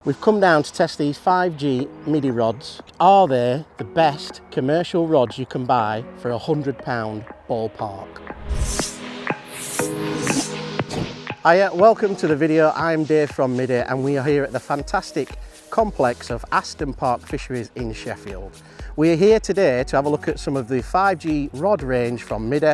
We've come down to test these 5G Middy rods. Are they the best commercial rods you can buy for £100 ballpark? Hiya, welcome to the video. I'm Dave from Middy and we are here at the fantastic complex of Aston Park Fisheries in Sheffield. We're here today to have a look at some of the 5G rod range from Middy.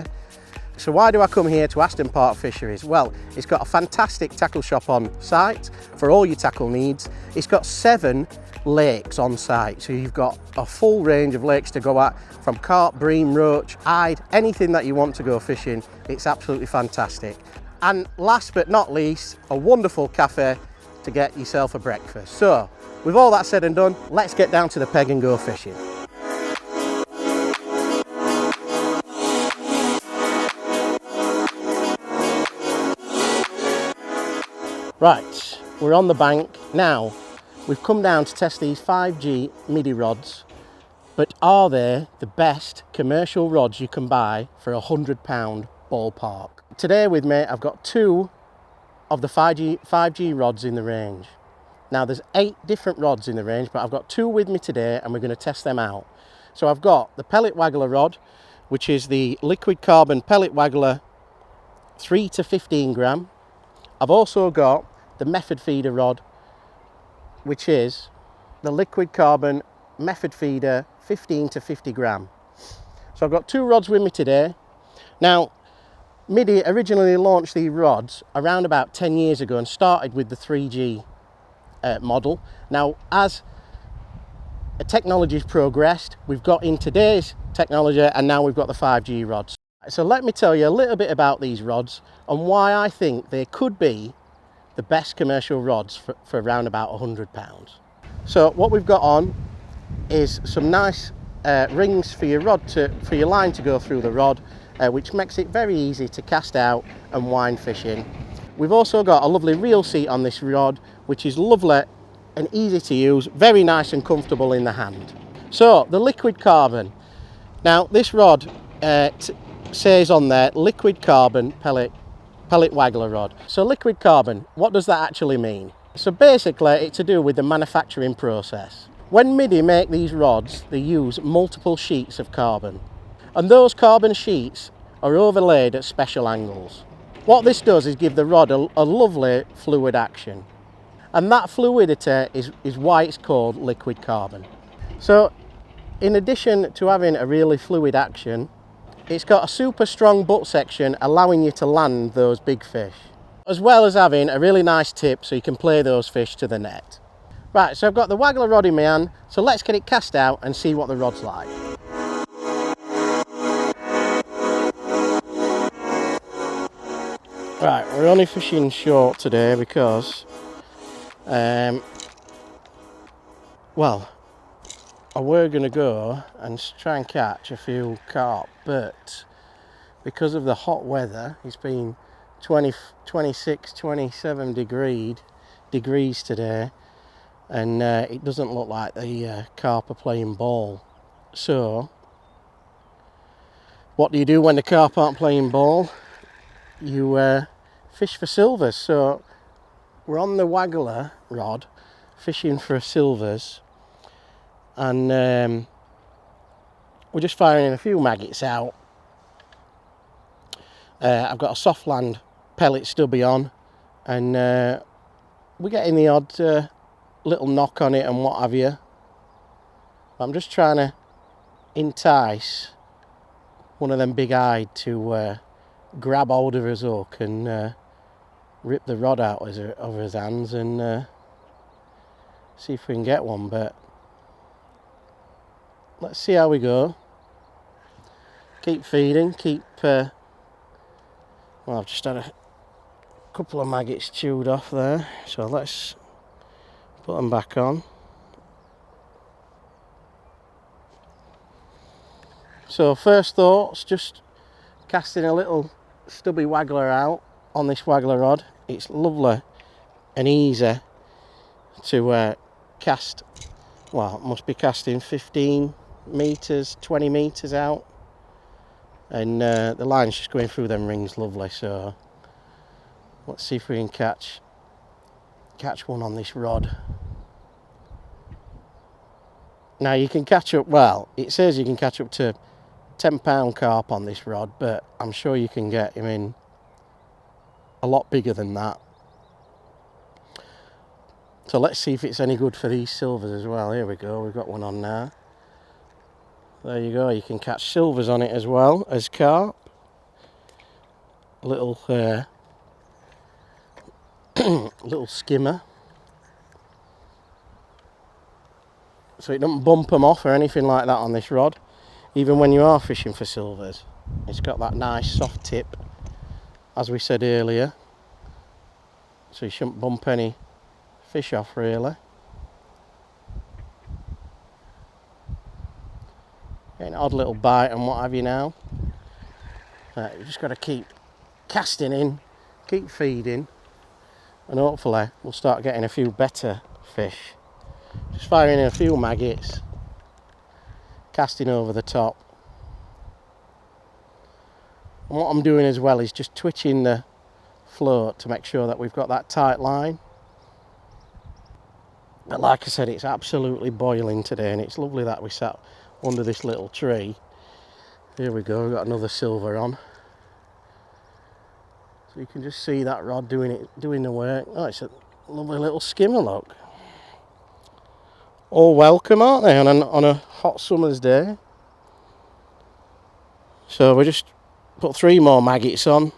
So why do I come here to Aston Park Fisheries? Well, it's got a fantastic tackle shop on site for all your tackle needs. It's got 7 lakes on site, so you've got a full range of lakes to go at, from carp, bream, roach, eyed, anything that you want to go fishing. It's absolutely fantastic. And last but not least, a wonderful cafe to get yourself a breakfast. So, with all that said and done, let's get down to the peg and go fishing. Right, we're on the bank. Now, we've come down to test these 5G Middy rods, but are they the best commercial rods you can buy for £100 ballpark? Today with me, I've got 2 of the 5G rods in the range. Now, there's 8 different rods in the range, but I've got 2 with me today and we're going to test them out. So I've got the pellet waggler rod, which is the liquid carbon pellet waggler 3 to 15 gram. I've also got the method feeder rod, which is the liquid carbon method feeder 15 to 50 gram. So I've got 2 rods with me today. Now, Middy originally launched these rods around about 10 years ago and started with the 3G model. Now, as technology's progressed, we've got in today's technology and now we've got the 5G rods. So let me tell you a little bit about these rods and why I think they could be the best commercial rods for around about £100. So what we've got on is some nice rings for your line to go through the rod, which makes it very easy to cast out and wind fishing. We've also got a lovely reel seat on this rod, which is lovely and easy to use, very nice and comfortable in the hand. So the liquid carbon. Now this rod says on there liquid carbon pellet waggler rod. So liquid carbon, what does that actually mean? So basically it's to do with the manufacturing process. When Middy make these rods, they use multiple sheets of carbon, and those carbon sheets are overlaid at special angles. What this does is give the rod a lovely fluid action, and that fluidity is why it's called liquid carbon. So in addition to having a really fluid action, it's got a super strong butt section allowing you to land those big fish, as well as having a really nice tip so you can play those fish to the net. Right, so I've got the waggler rod in my hand, so let's get it cast out and see what the rod's like. Right, we're only fishing short today because, well, I were going to go and try and catch a few carp, but because of the hot weather, it's been 26, 27 degrees today, and it doesn't look like the carp are playing ball. So, what do you do when the carp aren't playing ball? You fish for silvers. So, we're on the waggler rod, fishing for silvers. And we're just firing a few maggots out. I've got a soft land pellet stubby on, and we're getting the odd little knock on it and what have you. I'm just trying to entice one of them big eyed to grab hold of his hook and rip the rod out of his hands and see if we can get one. But let's see how we go. Keep feeding, well, I've just had a couple of maggots chewed off there, so let's put them back on. So first thoughts, just casting a little stubby waggler out on this waggler rod. It's lovely and easy to cast. Well, it must be casting 15 metres, 20 metres out, and the line's just going through them rings lovely. So let's see if we can catch one on this rod. Now you can catch up, well, it says you can catch up to 10-pound carp on this rod, but I'm sure you can get him in a lot bigger than that. So let's see if it's any good for these silvers as well. Here we go, we've got one on now. There you go, you can catch silvers on it as well as carp. Little little skimmer. So it doesn't bump them off or anything like that on this rod, even when you are fishing for silvers. It's got that nice soft tip, as we said earlier, so you shouldn't bump any fish off really. Getting an odd little bite and what have you now. You've just got to keep casting in, keep feeding, and hopefully we'll start getting a few better fish. Just firing in a few maggots, casting over the top. And what I'm doing as well is just twitching the float to make sure that we've got that tight line. But like I said, it's absolutely boiling today, and it's lovely that we sat under this little tree. Here we go, we've got another silver on. So you can just see that rod doing the work. Oh, it's a lovely little skimmer, look. All welcome, aren't they, on a hot summer's day? So we just put 3 more maggots on.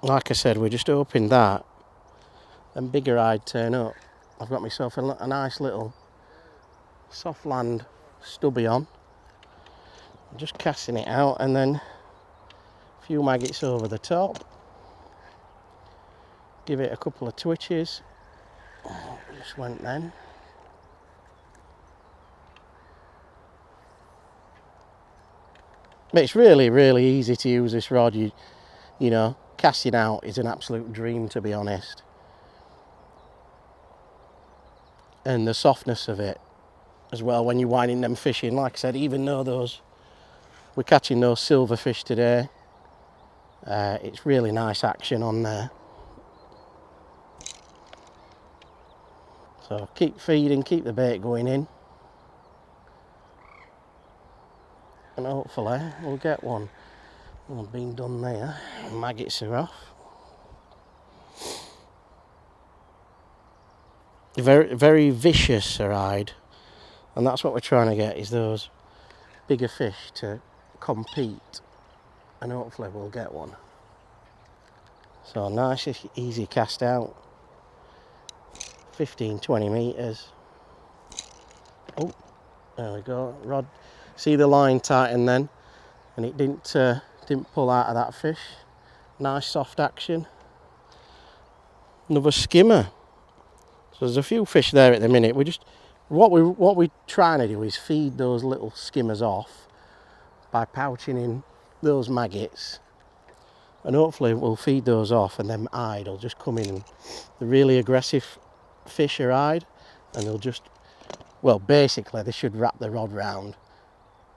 Like I said, we're just hoping that them bigger eyed turn up. I've got myself a nice little soft land stubby on. I'm just casting it out and then a few maggots over the top. Give it a couple of twitches. Just went then. But it's really, really easy to use this rod. You know, casting out is an absolute dream, to be honest. And the softness of it as well when you're winding them fish in. Like I said, even though we're catching those silver fish today, it's really nice action on there. So keep feeding, keep the bait going in, and hopefully we'll get one. Well, being done there, maggots are off. Very, very vicious ride, and that's what we're trying to get, is those bigger fish to compete, and hopefully we'll get one. So nice, easy cast out, 15-20 metres. Oh, there we go. Rod, see the line tighten then, and it didn't pull out of that fish. Nice soft action. Another skimmer. So there's a few fish there at the minute. What we're trying to do is feed those little skimmers off by pouching in those maggots, and hopefully we'll feed those off, and them eyed will just come in. And the really aggressive fish are eyed, and they'll just, well, basically they should wrap the rod round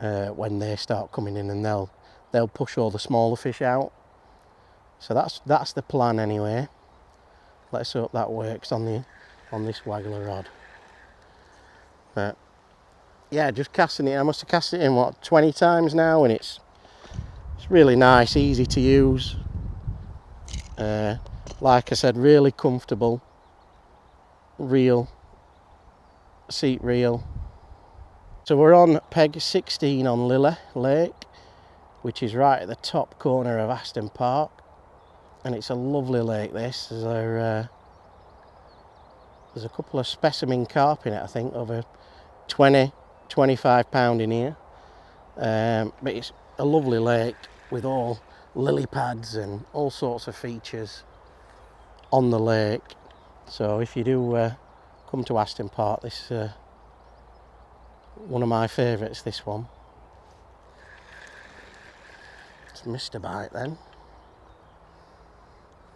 when they start coming in, and they'll push all the smaller fish out. So that's the plan anyway. Let's hope that works on this waggler rod. But yeah, just casting it. I must have cast it in 20 times now, and it's really nice, easy to use. Like I said, really comfortable. Reel, seat reel. So we're on peg 16 on Lily Lake, which is right at the top corner of Aston Park, and it's a lovely lake. This there's a couple of specimen carp in it, I think, over 20-25 pound in here. But it's a lovely lake with all lily pads and all sorts of features on the lake. So if you do come to Aston Park, this one of my favourites, this one. It's missed a bite then.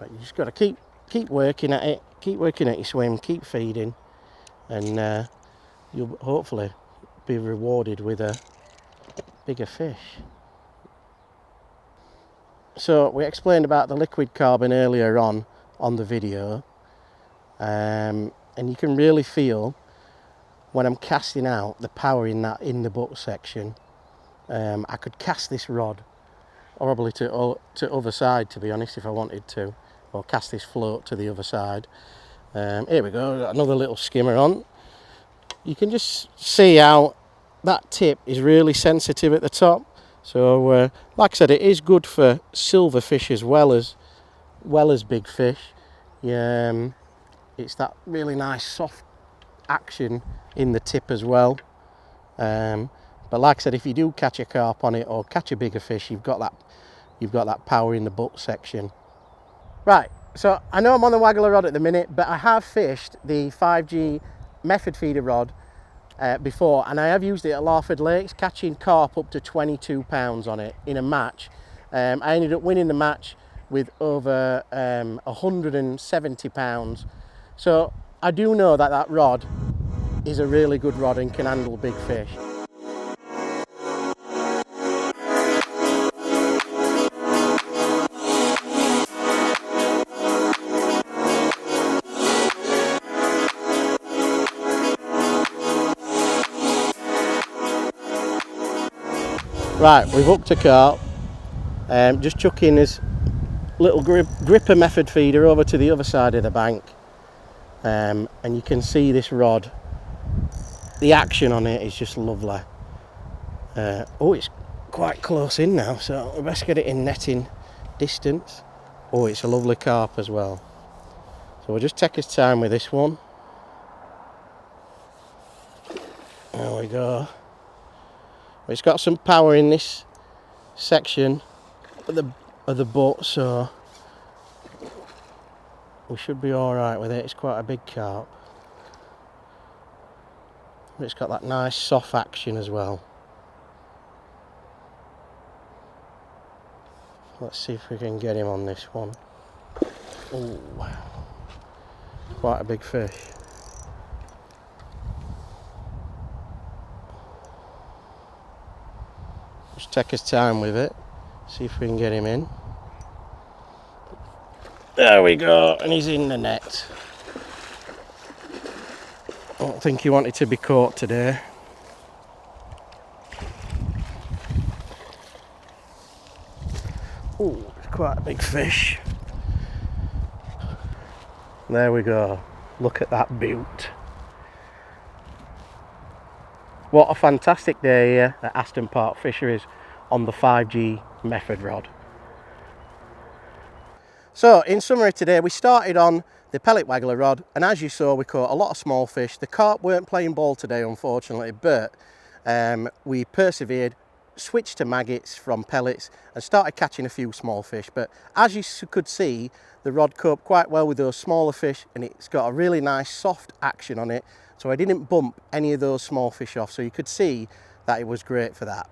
But you just got to keep working at it, keep working at your swim, keep feeding, and you'll hopefully be rewarded with a bigger fish. So we explained about the liquid carbon earlier on the video. and you can really feel when I'm casting out the power in the butt section. I could cast this rod probably to other side, to be honest, if I wanted to, or cast this float to the other side. Here we go, got another little skimmer on. You can just see how that tip is really sensitive at the top. So like I said, it is good for silverfish as well as big fish. It's that really nice soft action in the tip as well. But like I said, if you do catch a carp on it or catch a bigger fish, you've got that power in the butt section. Right, so I know I'm on the waggler rod at the minute, but I have fished the 5G method feeder rod before, and I have used it at Larford Lakes, catching carp up to 22 pounds on it in a match. I ended up winning the match with over 170 pounds. So I do know that rod is a really good rod and can handle big fish. Right, we've hooked a carp. Just chucking this little gripper method feeder over to the other side of the bank. And you can see this rod. The action on it is just lovely. Oh, it's quite close in now, so we best get it in netting distance. Oh, it's a lovely carp as well. So we'll just take his time with this one. There we go. It's got some power in this section of the butt, so we should be all right with it. It's quite a big carp, but it's got that nice soft action as well. Let's see if we can get him on this one. Oh, quite a big fish. Just take his time with it, see if we can get him in. There we go, and he's in the net. I don't think he wanted to be caught today. Oh, it's quite a big fish. There we go, look at that beaut. What a fantastic day here at Aston Park Fisheries on the 5G method rod. So in summary today, we started on the pellet waggler rod, and as you saw, we caught a lot of small fish. The carp weren't playing ball today, unfortunately, but we persevered, switched to maggots from pellets and started catching a few small fish. But as you could see, the rod coped quite well with those smaller fish, and it's got a really nice soft action on it. So I didn't bump any of those small fish off, so you could see that it was great for that.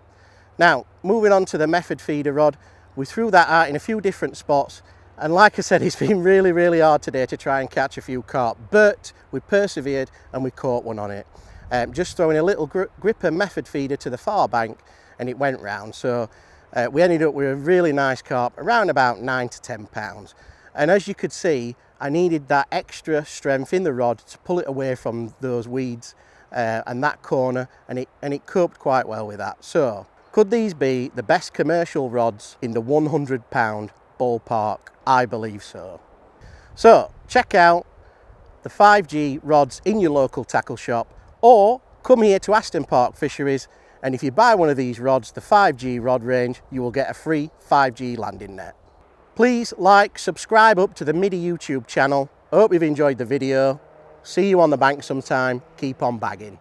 Now, moving on to the method feeder rod, we threw that out in a few different spots, and like I said, it's been really, really hard today to try and catch a few carp, but we persevered and we caught one on it. Just throwing a little gripper method feeder to the far bank, and it went round. So we ended up with a really nice carp, around about 9 to 10 pounds. And as you could see, I needed that extra strength in the rod to pull it away from those weeds and that corner, and it coped quite well with that. So could these be the best commercial rods in the £100 ballpark? I believe so. So check out the 5G rods in your local tackle shop, or come here to Aston Park Fisheries, and if you buy one of these rods, the 5G rod range, you will get a free 5G landing net. Please like, subscribe up to the Middy YouTube channel. I hope you've enjoyed the video. See you on the bank sometime. Keep on bagging.